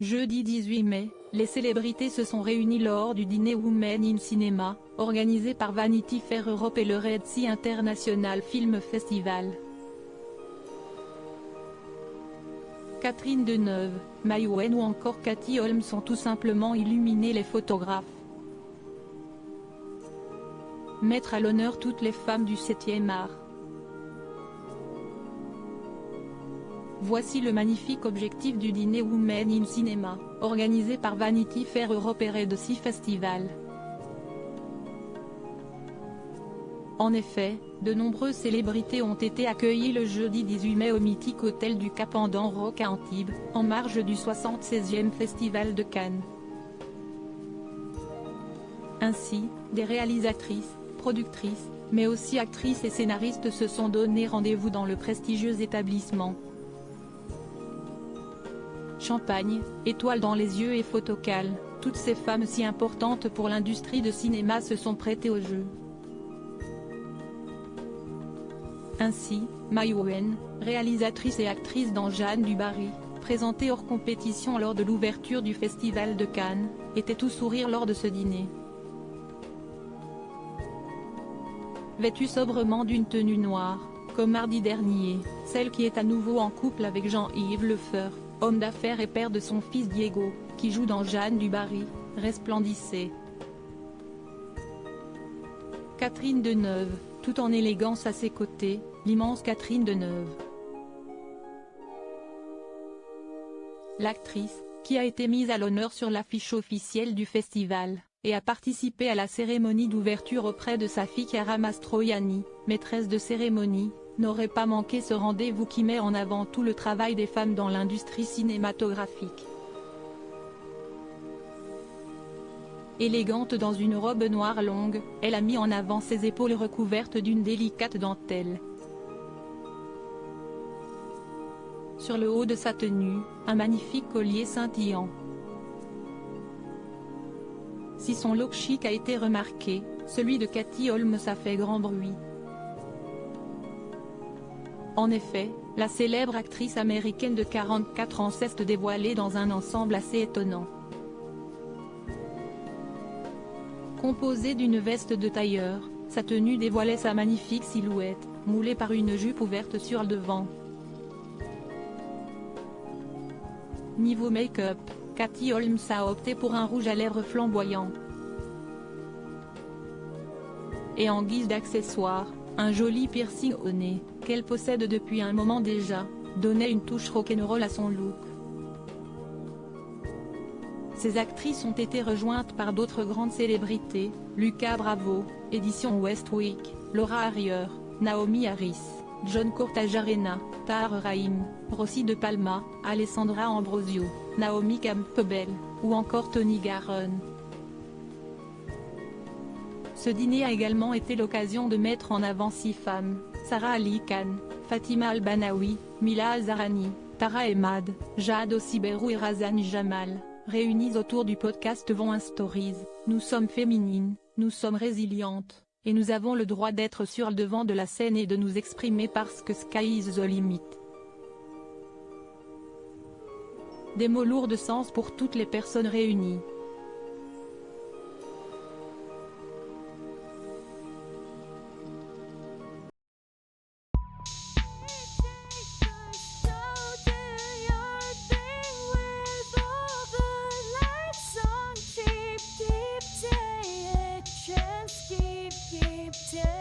Jeudi 18 mai, les célébrités se sont réunies lors du dîner Women in Cinema, organisé par Vanity Fair Europe et le Red Sea International Film Festival. Catherine Deneuve, Mai Wen ou encore Katie Holmes ont tout simplement illuminé les photographes. Mettre à l'honneur toutes les femmes du 7e art. Voici le magnifique objectif du dîner Women in Cinema, organisé par Vanity Fair Europe et Red Sea Festival. En effet, de nombreuses célébrités ont été accueillies le jeudi 18 mai au mythique hôtel du Cap Andan Rock à Antibes, en marge du 76e Festival de Cannes. Ainsi, des réalisatrices, productrices, mais aussi actrices et scénaristes se sont donné rendez-vous dans le prestigieux établissement. Champagne, étoiles dans les yeux et photocall, toutes ces femmes si importantes pour l'industrie de cinéma se sont prêtées au jeu. Ainsi, Mai Wen, réalisatrice et actrice dans Jeanne du Barry, présentée hors compétition lors de l'ouverture du Festival de Cannes, était tout sourire lors de ce dîner. Vêtue sobrement d'une tenue noire, comme mardi dernier, celle qui est à nouveau en couple avec Jean-Yves Lefeur, homme d'affaires et père de son fils Diego, qui joue dans Jeanne du Barry, resplendissait. Catherine Deneuve, tout en élégance à ses côtés, l'immense Catherine Deneuve. L'actrice, qui a été mise à l'honneur sur l'affiche officielle du festival, et a participé à la cérémonie d'ouverture auprès de sa fille Chiara Mastroianni, maîtresse de cérémonie, n'aurait pas manqué ce rendez-vous qui met en avant tout le travail des femmes dans l'industrie cinématographique. Élégante dans une robe noire longue, elle a mis en avant ses épaules recouvertes d'une délicate dentelle. Sur le haut de sa tenue, un magnifique collier scintillant. Si son look chic a été remarqué, celui de Katie Holmes a fait grand bruit. En effet, la célèbre actrice américaine de 44 ans s'est dévoilée dans un ensemble assez étonnant. Composée d'une veste de tailleur, sa tenue dévoilait sa magnifique silhouette, moulée par une jupe ouverte sur le devant. Niveau make-up, Katie Holmes a opté pour un rouge à lèvres flamboyant. Et en guise d'accessoire, un joli piercing au nez, qu'elle possède depuis un moment déjà, donnait une touche rock'n'roll à son look. Ces actrices ont été rejointes par d'autres grandes célébrités, Lucas Bravo, Édition Westwick, Laura Harrier, Naomi Harris, John Cortajarena, Tahar Rahim, Rossi de Palma, Alessandra Ambrosio, Naomi Campbell, ou encore Tony Garonne. Ce dîner a également été l'occasion de mettre en avant 6 femmes, Sarah Ali Khan, Fatima Al-Banawi, Mila Azarani, Tara Emad, Jade Osiberou et Razan Jamal, réunies autour du podcast Von Stories. Nous sommes féminines, nous sommes résilientes, et nous avons le droit d'être sur le devant de la scène et de nous exprimer parce que sky is the limit. Des mots lourds de sens pour toutes les personnes réunies. Yeah.